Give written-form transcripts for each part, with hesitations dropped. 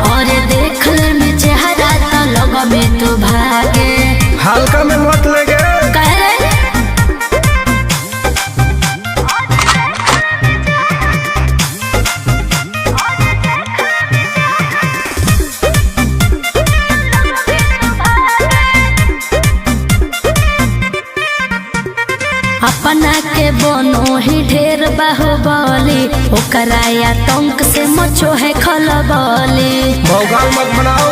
और देख ले में चेहरा तो लोगों में तू भागे। हल्का में मत लगे कह रे अपना के बोनो ही ढेर बाहुबली ओकरा आतंक से मचो है खलबली। भौकाल मत बनाओ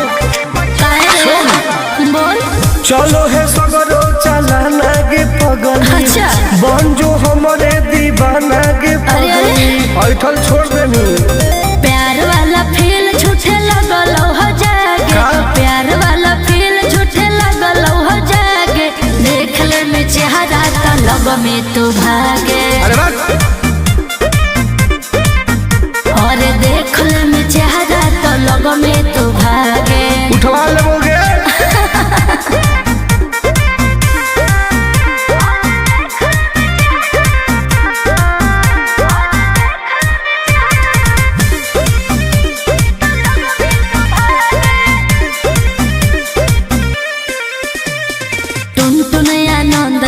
बोल चलो है सगरो चलाना गे पगल। अच्छा बन जो हमारे दीवाना गे पगल। ऐठल छोड़ देनी प्यार वाला फील झूठे लगल हो जागे। प्यार वाला फील झूठे लगल हो जागे। देख ले में चेहरा तो लग में तू भागे। और देख ले में चेहरा तो लग में तू भागे। उठवा लोगे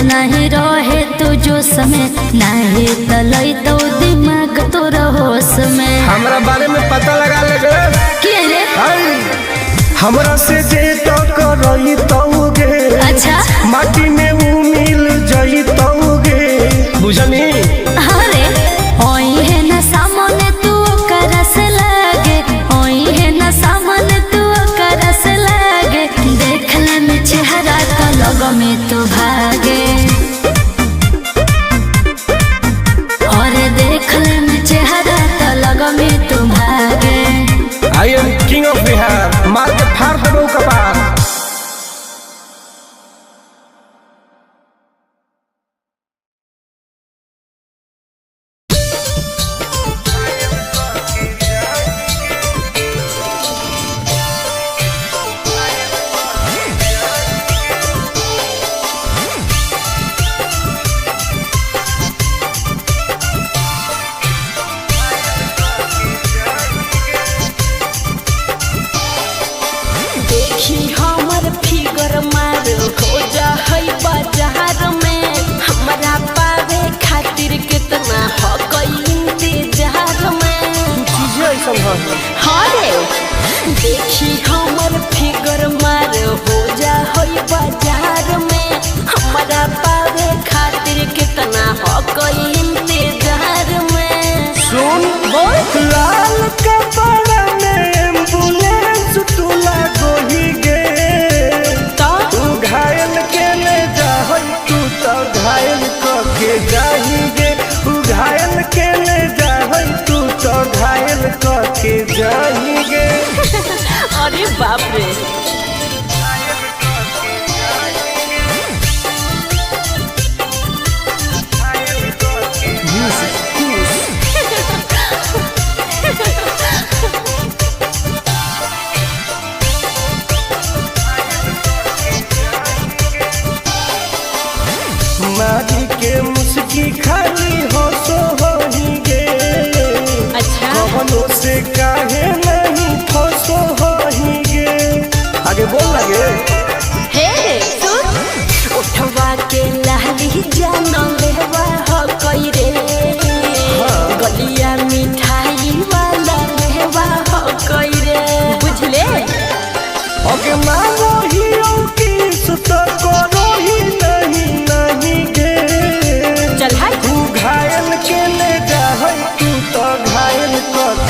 नहीं रहे तू जो समय नहीं तलई तो दिमाग तो होश में। हमरा बारे में पता लगा लगे के रे हमरा से जे तो करई तौगे। अच्छा माटी में वो मिल जाई तौगे बुझनी। अरे ओई है ना सामने तू करस लागे। ओई है ना सामने तू करस लागे। देख ले में चेहरा तो लग में तू भागे। और देख ले में चेहरा तो लग में तू भागे। I am king of Bihar मार के फाड़ देबो कपार। देखी हमर फिगर मार हो जा होई बाजार में। हमरा पावे खातिर कितना हो कोई इंतजार में। सुन बोल लाल कपड़ा में एम्बुलेंस तुला गोही गे। तू घायल के ले जा तू तो घायल के जाही गे। तू घायल के ले जा तू तो घायल के जाही गे। अरे बाप रे मारी के मुस्की खाली हो सो होही गे। अच्छा कवनो से काहे नहीं फसो होही गे। आगे बोल लगे हे सुन उठवा के लहली जानो लेवा हो कोई रे। गलिया मिठाई वाला लेवा हो कोई रे बुझले। ओके मांगो ही किस तो करो ही नहीं गे। चल हाय तू घायल के ले जा तू तो घायल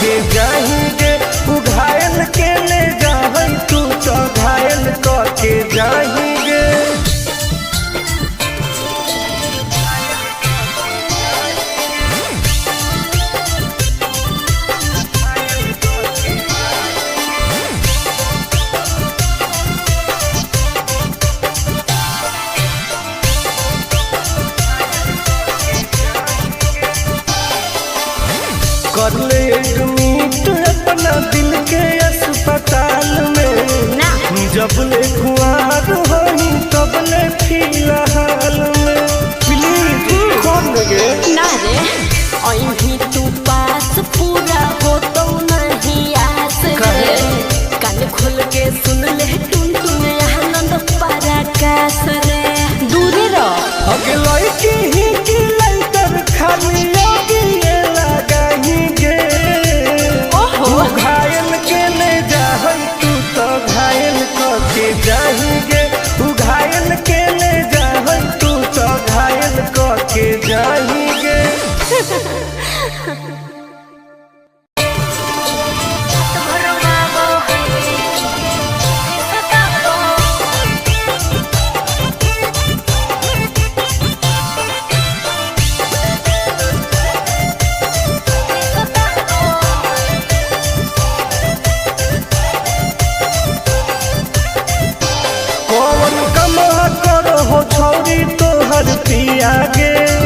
के जाही गे। तू घायल के ले जा तू तो घायल के जाही गे। कर ले एडमिट अपना दिल के अस्पताल में। ना जब ले खुआर होई तब ले फिलहाल में। प्लीज कौन लगे ना रे अहीं तू पास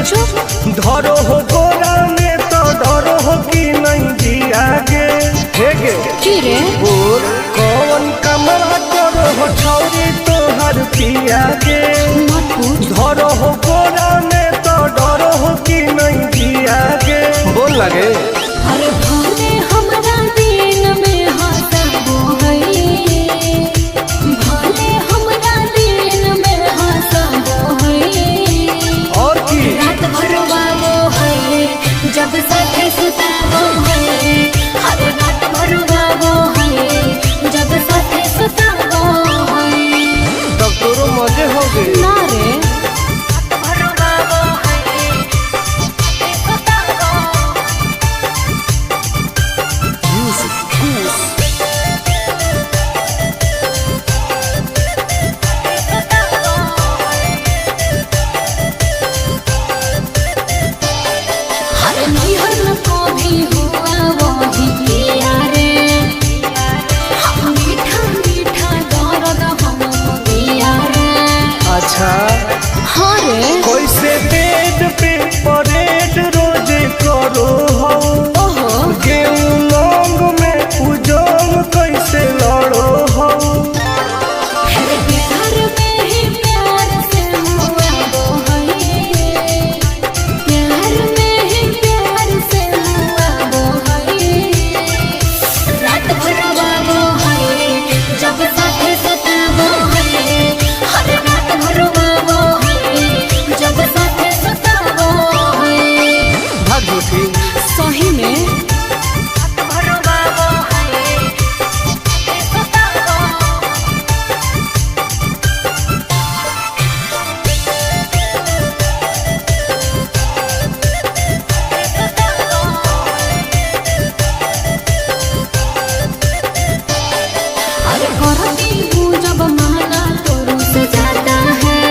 चुप। धरो हो गोरा में तो डरो हो कि नहीं जिया गे हेगे की रे बोल कौन कमरा करो हो छौरी तोहर पिया गे मत पूछ। धरो हो गोरा में तो डरो हो कि नहीं जिया गे बोल लगे अरे भले हमरा दिन में हंसबो है, भले हमरा दिन में हंसबो है, और की रात भर रोवाबो है, जब साथे सुताबो है, हर रात भर रोवाबो है, जब साथे सुताबो है। तब तोरो मजे हो गए ना रे रात भर रोवाबो है, साथे सुताबो हर नैहर को भी हुआ वही पिया रे, हम मीठा मीठा दर्द हम पिया रे। अच्छा हाँ रे कैसे पेट पे परेड रोज करो हो ओहो गेहूं लौंग में उजोंग कैसे लड़ो हो हर प्यार में ही प्यार से हुआ वो है, प्यार में ही प्यार से हुआ वो है, रात भर रोवाबो है, जब साथे सुताबो है, हर रात भर रोवाबो है, जब साथे सुताबो है। भाग झूठी सही में रात भर रोवाबो है, साथे सुताबो अरे करती हूँ जब माना तो रुस जाता है,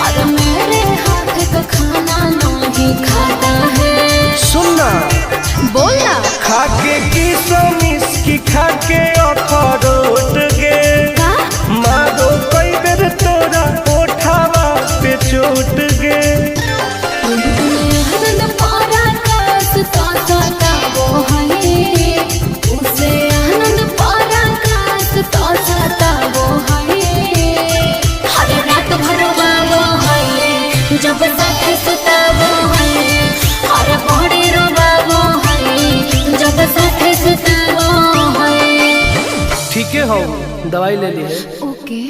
अरे मेरे हाथ का खाना नहीं खाता है। सुनना बोलना खाके की समिस की खाके अखरोट गे का मारो कई बेर तोरा ओठावा पे चोट गे आनंद पारा कास तो सताबो है, उसे आनंद पारा कास तो सताबो है, हर रात भर रोवाबो है, जब साथे सुताबो है, हर बड़ी रोवाबो है, जब साथे सुताबो है। ठीक है हो दवाई ले ली है ओके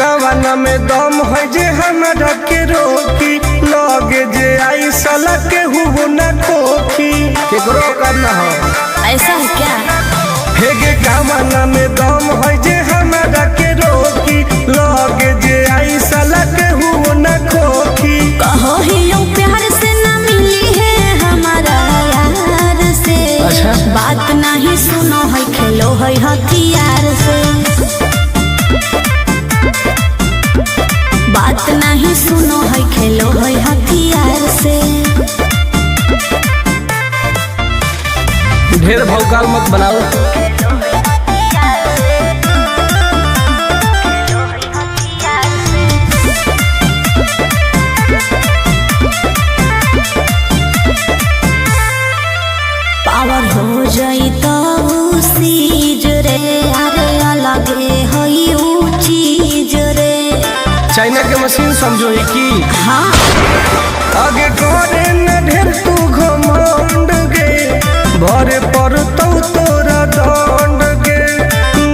कवाना में दम है जे हमरा के रोकी लगे जे आई साला के हुबो न खोखी केकरो करना हो ऐसा है क्या? हेगे कवाना में दम है जे हमरा के रोकी लगे जे आई साला के हुबो न खोखी कहो ही यूं प्यार से ना मिली है हमारा यार से। अच्छा। बात नहीं सुनो है खेलो है हथियार से। बात नहीं सुनो है खेलो है हथियार से। ढेर भौकाल मत बनाओ पावर हो जाई तो सीज रे, अरे अलगे हई ऊ चीज रे। चाइना के मशीन समझो ही की हाँ आगे करे न ढेर तू घमंड गे भरे पर तोरा दंड गे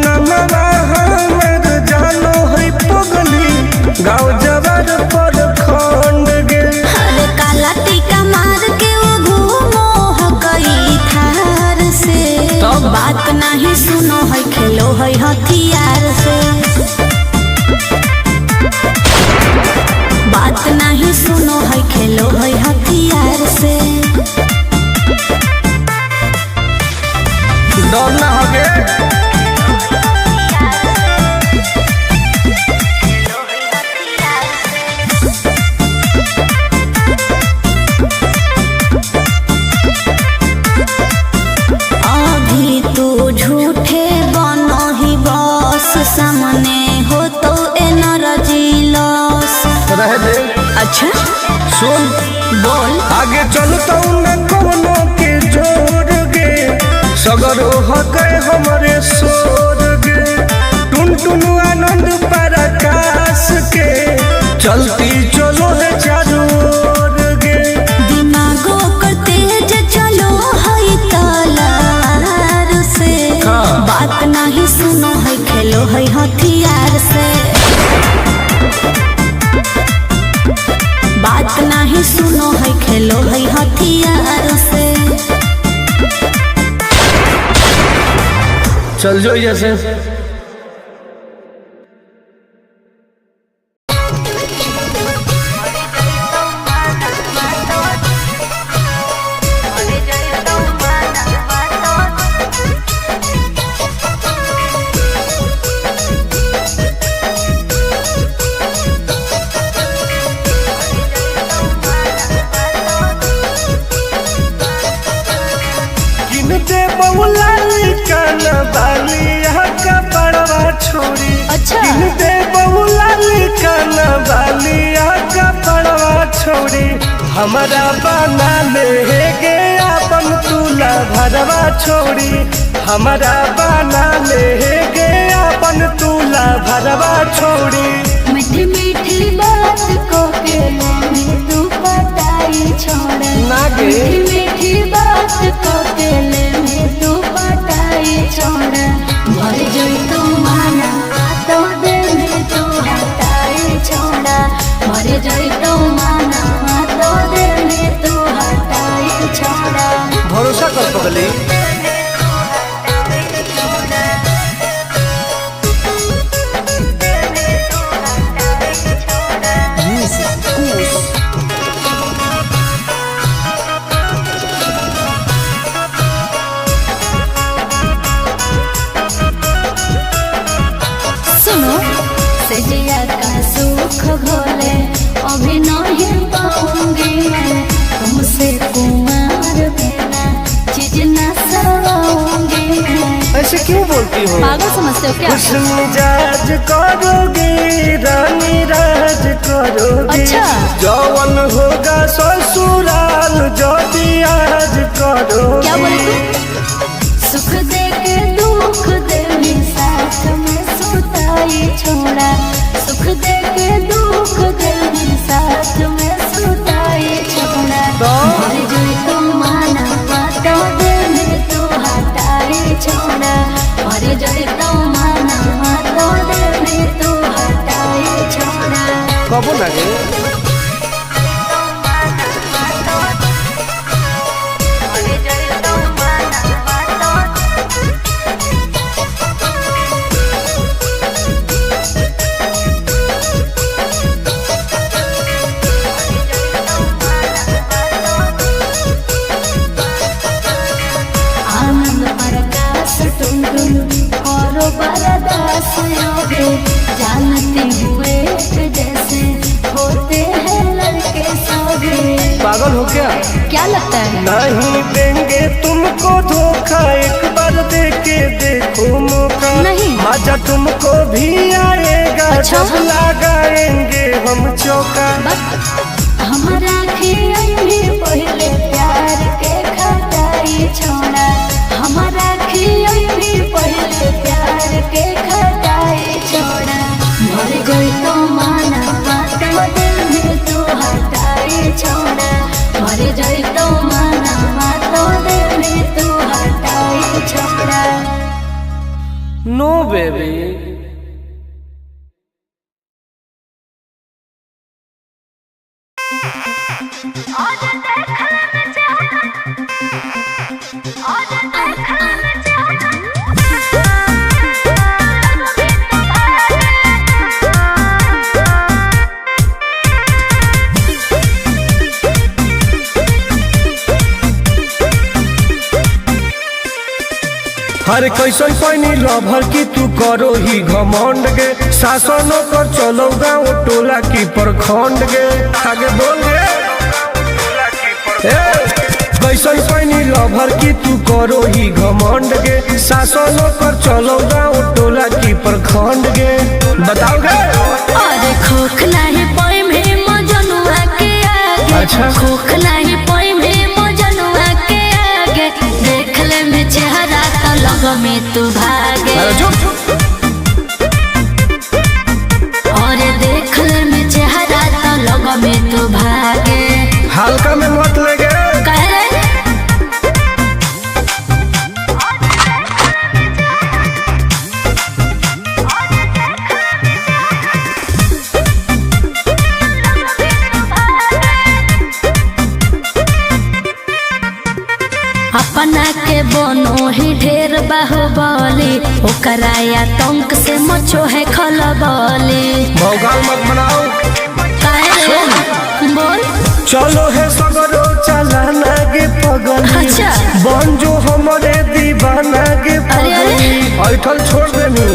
नमवा हमर जानो है पगली गाँव जबर पर खंड गे अरे काला टीका मार के वो घूमो हकई थार से। तब? बात नहीं सुनो है खेलो है हथियार से। बात नहीं सुनो है खेलो है हथियार से। डरना हो सुन बोल आगे चलता न कोनो के जोड़ गे सगर हके हमरे सोर गे टुन टुन आनंद पराकाश के चलती चलो है चारू ओर गे दिमागो कर तेज चलो है तलार से बात नहीं सुनो है खेलो है हथियार से बात नहीं सुनो है खेलो है हथियार से चल जो जैसे अच्छा दे बहुला काना बालिया का पड़वा छोड़ी हमारा बना ले गे अपन तुला भरवा छोड़ी हमारा बना ले गे अपन तुला भरवा छोड़ी मीठी मीठी बात को के ले तू पटाई छोड़ नागे मीठी मीठी बात को के ले तू पटाई छोड़ मर जाई तू माना तो दे में तू हटाई छोड़ा मर जाई तू माना तो दे में तू हटाई छोड़ा भरोसा कर पगली सजिया का सुख घोले अभी नहीं पाऊंगी तुमसे कुमार बिना चीज न सवाऊंगी ऐसे क्यों बोलती हो पागल समझते हो क्या खुश मिजाज करोगी रानी राज करोगी अच्छा जौवन होगा ससुराल जो आज करोगी क्या बोले तू सुख दे के दुख दे साथ में सुताई छोड़ा सुख दे के दुख दे साथ में सुताई छोड़ा मर जाई तू माना तो दे में तू हटाई छोड़ा मर जाई तू माना तो दे में तू हटाई छोड़ा कबो लगे जानते हुए जैसे होते हैं लड़के सभी पागल हो क्या क्या लगता है नहीं देंगे तुमको धोखा एक बार दे के देखो मौका नहीं मजा तुमको भी आएगा अच्छा? जब लगाएंगे हम चौका हमारा भी पहले प्यार के खटाई छोड़ा हमारा भी पहले प्यार के खटाई छोड़ा मर गई तो माना तो दिल में तू हटाई छोड़ा मर गई तो माना तो दिल में तू हटाई छोड़ा नो बेबी हर कैसन पैनी लभर की तू करो ही घमंड गे शासनों पर चलो गाँव टोला की प्रखंड गे आगे बोल गे कैसन पैनी लभर की तू करो ही घमंड गे शासनों पर चलो गाँव टोला की प्रखंड गे बताओ गे अरे खोखला है पोए में मजनुआ के आगे ढेर बाहुबली ओकरा आतंक से मचो है खलबली। भौकाल मत बनाओ काहे रे बोल। चलो है सगरो चलाना गे पगली। अच्छा बन जो हमारे दीवाना गे पगली। ऐठल छोड़ देनी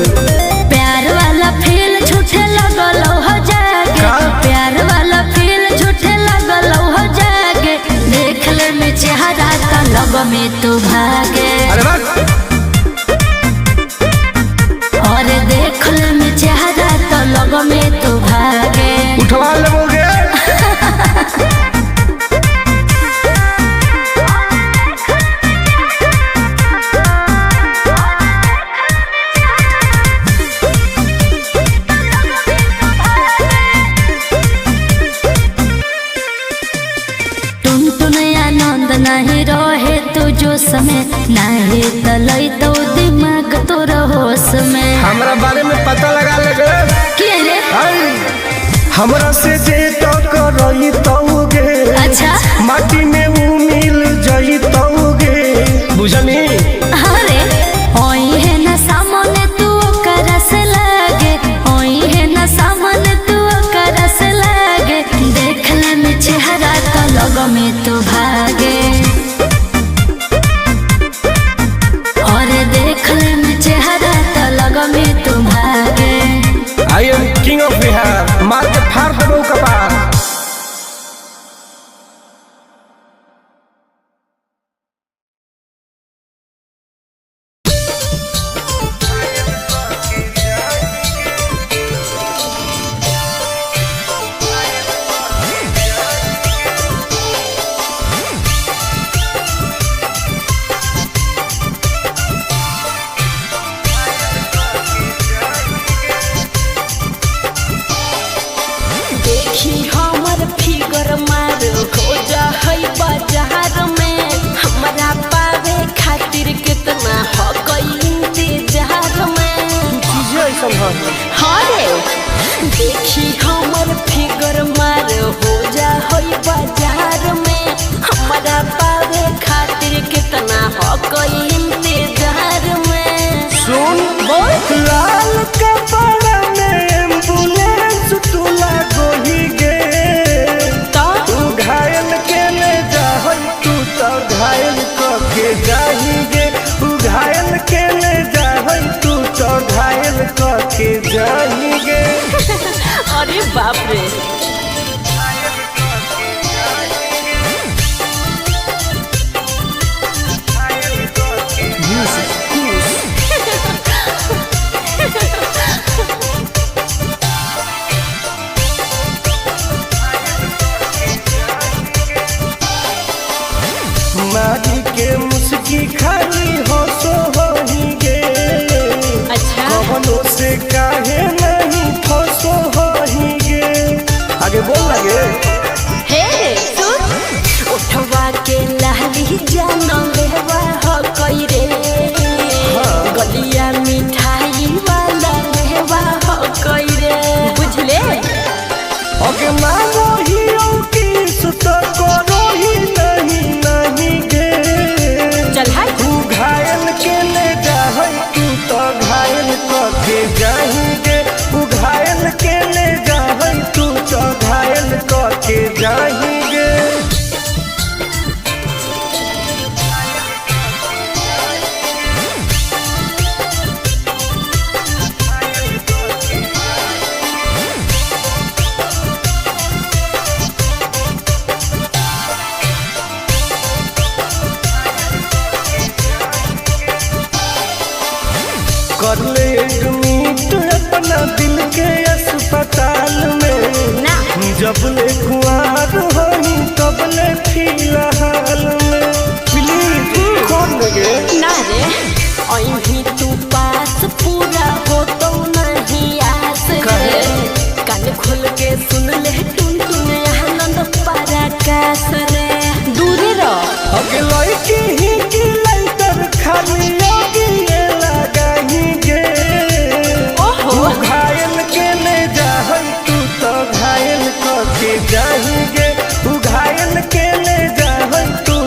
प्यार वाला फील झूठे लगल हो जागे। प्यार वाला फील झूठे लगल हो जागे। देख ले में चेहरा का लग में तू भागे। अरे बस और देख ले में चेहरा तो लग में तू भागे। उठवा लोगे नहीं रहे तू जो समय नहीं तलई तो दिमाग तो होश में। हमरा बारे में पता लगा लगे क्या रे हमरा से जे टकरई तौगे। अच्छा माटी में वो मिल जई तौगे बुझनी। अरे ओई है ना सामने तू करस लागे। ओई है ना सामने तू करस लागे। देख ले में चेहरा तो लग में तू भागे। और देख ले में चेहरा तो लग में तू भागे। I am king of Bihar मार के फाड़ देबो कपार। देखी हमर फिगर मार हो जा है बाजार में। हमरा पावे खातिर कितना हो गई इंतजार में। चीजें ऐसा हाँ रे देखी हमर फिगर मार हो जा है बाजार में। हमरा पावे खातिर कितना हो गई इंतजार में। सुन लाल कपड़ा में एम्बुलेंस तू लागोही गे। तू घायल के ले जाहई तू तो घायल के जाही गे। तू घायल के ले जाहई तू तो घायल के जाही गे। अरे बाप रे मारी के मुस्की खाली हो सो होही गे। अच्छा कवनो से काहे नहीं फसो होही गे। आगे बोल लगे हे सुन उठवा के लहली जान लेवा हो कई रे। गलिया मिठाई वाला लेवा हो कई रे बुझले। अगे मानो ही किस तो करो ही नहीं गे। चल हाय तू घायल के ले जाहई तू तो घायल के जाही गे। तू घायल के ले जाहई तू तो घायल के जाही गे। कर ले एडमिट अपना दिल के अस्पताल में। ना जब ले कुआर होई तब ले फिलहाल में। प्लीज कौन लगे ना रे अहीं तू पास पूरा हो तो नहीं आस रे। कान खोल के सुन ले टुन टुन आनंद पराकाश रे। दूरी रह अगे लड़की ही की लंतर खाली योगी ये लगाही गे। ओहो तू घायल के ले जाहई तू तो घायल के जाही गे। तू घायल के ले जाहई तू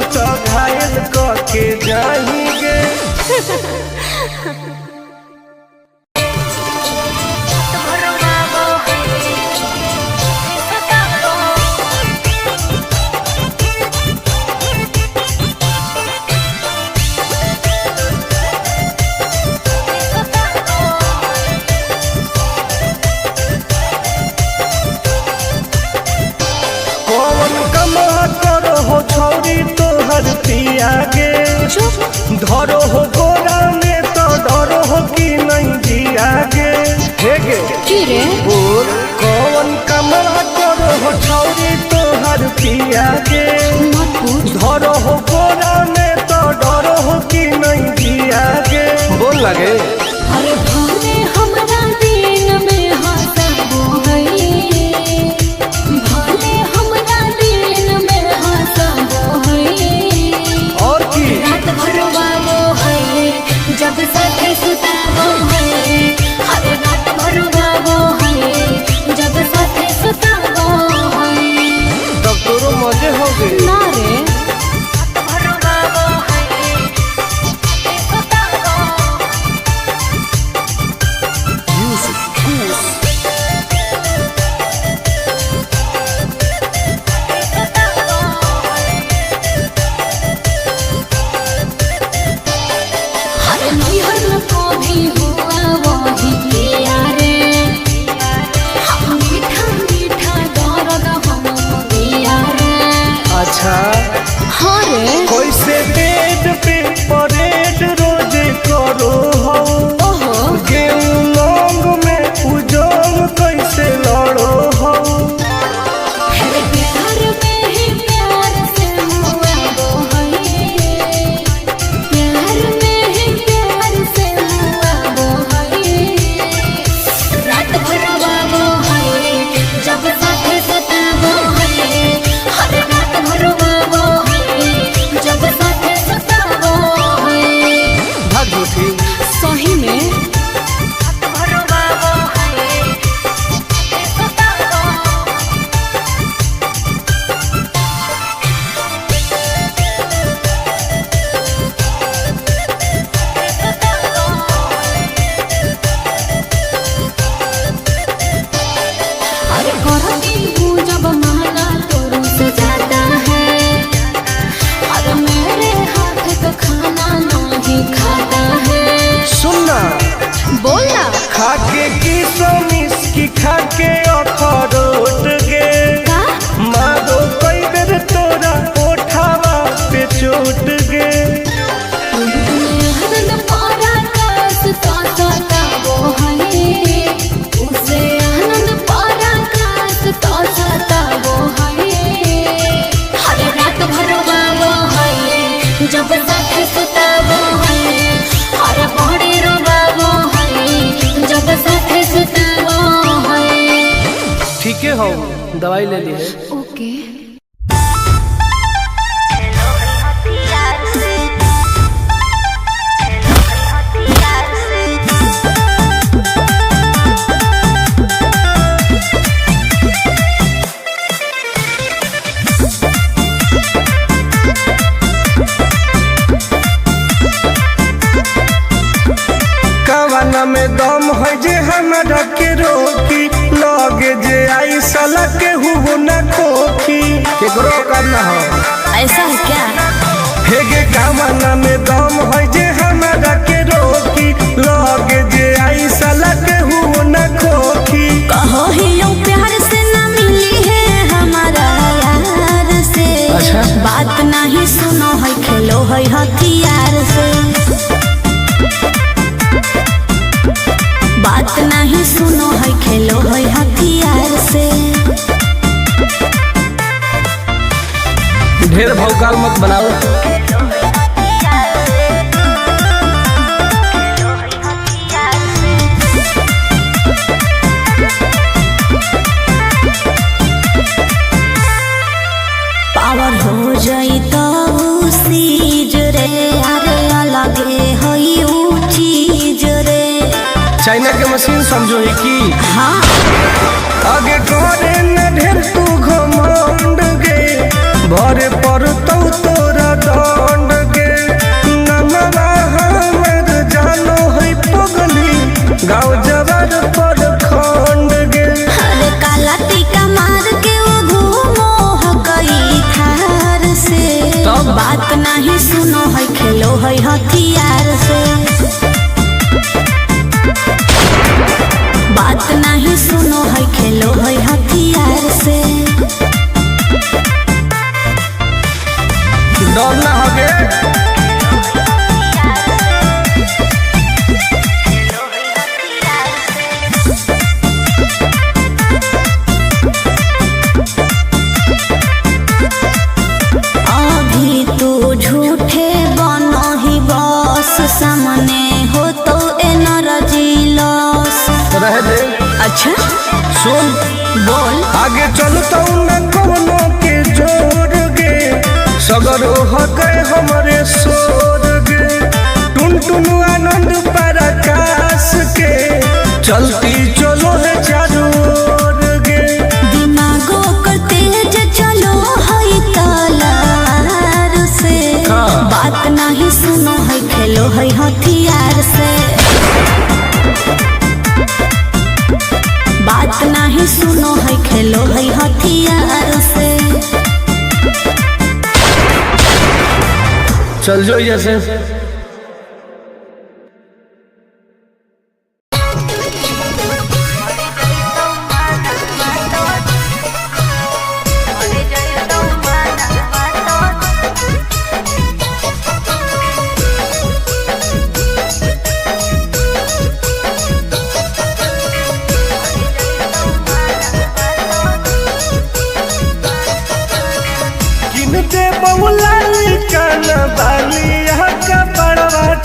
धरो हो गोरा में तो डरो हो कि नहीं जिया गे हे गे की रे बोल कौन कमरा करो हो छौरी तोहर पिया गे मत पूछ धरो हो गोरा में तो डरो हो कि नहीं जिया गे बोल लगे अरे भले हमरा दिन में हंसबो है भले हमरा दिन में हंसबो है और की रात भर बाबो है जब साथे सुताबो है हर रात भर बाबो है जब साथे सुताबो है तब तोरो मजे हो गए ना रे भर बाबो है सुताबो हर नैहर को भी हुआ वही किया रे हम मीठा मीठा दर्द हम दिया रे अच्छा हाँ रे कैसे बेड पे परेड रोज करो हो ओहो गेहूं लौंग में उजोंग कैसे लड़ो हो हर प्यार में ही प्यार से हुआ वो है प्यार में ही प्यार से हुआ वो है रात भर वो है जब साथे सताबो है हर रात भर वो है जब साथे सताबो है भाग झूठी सही में रात भर वो है सताबो अरे करती हूँ जब माला तोरू से जाता है अरे मेरे हाथ का खाना नहीं खाता है सुनना बोलना खाके की सोमिस की खाके अखरोट गे का मारो कई बेर तोरा ओठावा पे चोट गे आनंद पारा कास तो सताबो है उसे आनंद पारा कास तो सताबो है हर रात भर बाबो है जब साथे सुताबो है हर बड़े रोबाबो है जब साथे सुताबो है ठीक है हो दवाई ले ली है ओके कवाना में दम है जे हमरा के रोकी लगे जे आई साला के हुओ न खोखी केकरो करना हो ऐसा है क्या? हे गे कवाना में दम है जे हमरा के रोकी लगे जे आई साला के हुओ न खोखी कहो ही यूं प्यार से न मिली है हमारा यार से। अच्छा। बात नहीं सुनो है खेलो है हथियार से। बात नहीं सुनो है खेलो है हथियार से। ढेर भौकाल मत बनाओ पावर हो जाई तो सीज रे अरे अलगे होई ऊ चीज रे। चाइना के मशीन समझो है कि हाँ आगे करे न ढेर तू घमंड गे भरे पर तो तोरा दंड गे नमवा हमर जानो है पगली गाँव जवार पर खंड गे अरे काला टीका मार के वो घूमो हकई थार से। तब? बात नहीं सुनो है खेलो है हथियार से। बात नहीं सुनो है खेलो है हथियार सुन बोल आगे चलता न कवनो के जोर गे सगर हके हमरे सोर गे टुन टुन आनंद पराकाश के चलती चलो है चारों ओर गे दिमागो कर तेज चलो है तलार से बात नहीं सुनो है खेलो है हथियार से बात नहीं सुनो है खेलो है हथियार से चल जो जैसे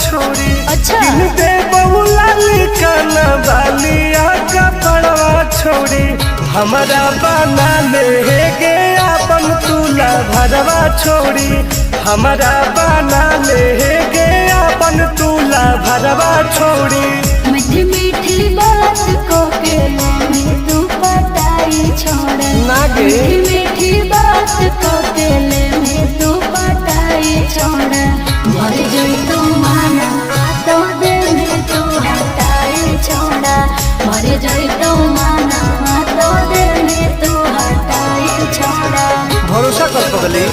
छोड़ी अच्छा दे बहुला लिखना बालिया का पड़वा छोड़ी हमारा बना ले गे अपन तुला भरवा छोड़ी हमारा बना ले गे अपन तुला भरवा छोड़ी मीठी मीठी बात को के में तू पटाई छोड़ नागे मीठी मीठी बात को के में तू पटाई छोड़ मर जोई तू माना तो दे में तू हटाई छोड़ा मर जोई तू माना तो दे में तू हटाई छोड़ा भरोसा कर पगली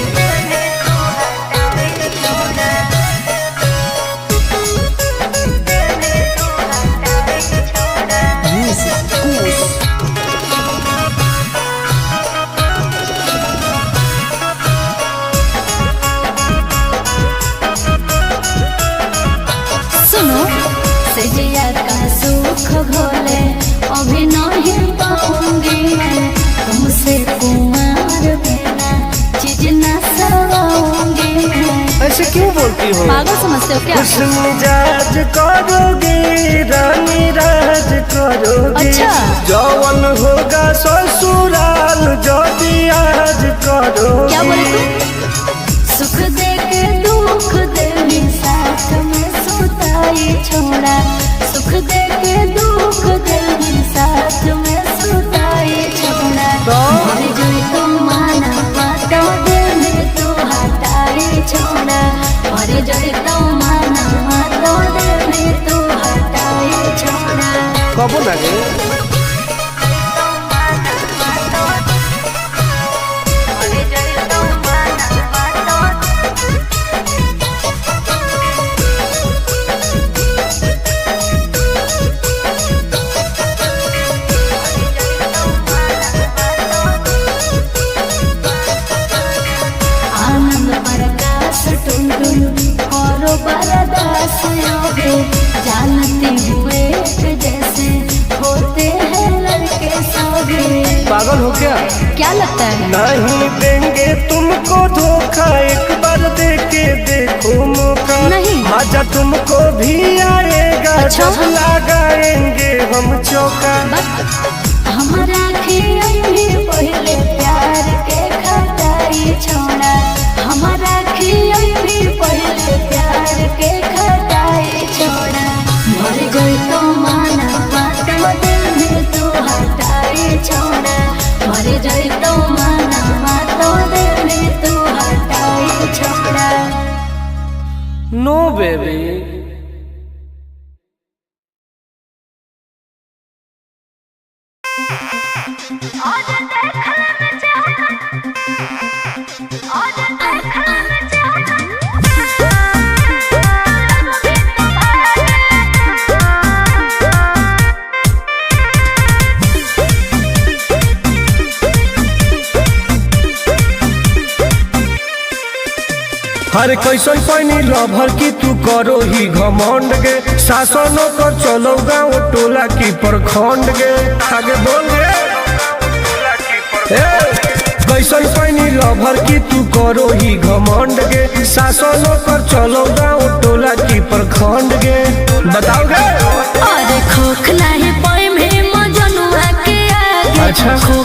सजिया का सुख भोले अभी नहीं पाऊंगी मैं तुमसे कुमार बिना चीज न सवाऊंगी मैं ऐसे क्यों बोलती हो पागल समझते हो क्या खुश मिजाज करोगी रानी राज करोगी अच्छा जौवन होगा ससुराल जो आज करोगी क्या बोले तू सुख दे के दुख दे साथ में सुताई छोड़ा सुख दे के दुख दे साथ में सुताई छोड़ा मर जोई तू माना तो दे में तू हटाई छोड़ा मर जोई तू माना तो दे में तू हटाई छोड़ा कबो लगे बरदास जानते हुए जैसे होते हैं लड़के सभी पागल हो क्या लगता है नहीं देंगे तुमको धोखा एक बार दे के देखो मौका नहीं मजा तुमको भी आएगा अच्छा? जब लगाएंगे हम चौका हमारा भी पहले प्यार के खटाई छोड़ा हमारा भी पहले प्यार के खटाई छोड़ा मर गई तो माना तो दिल में तू हटाई छोड़ा मर गई तो माना तो दिल में तू हटाई छोड़ा नो बेबी हर कैसन पैनी लभर की तू करो ही घमंड गे शासनों कर चलो गाँव टोला की प्रखंड गे आगे बोल गे कैसन पैनी लभर की तू करो ही घमंड गे शासनों कर चलो गाँव टोला की प्रखंड गे बताओ गे अरे खोखला है पाई में मजनुआ के आगे अच्छा हो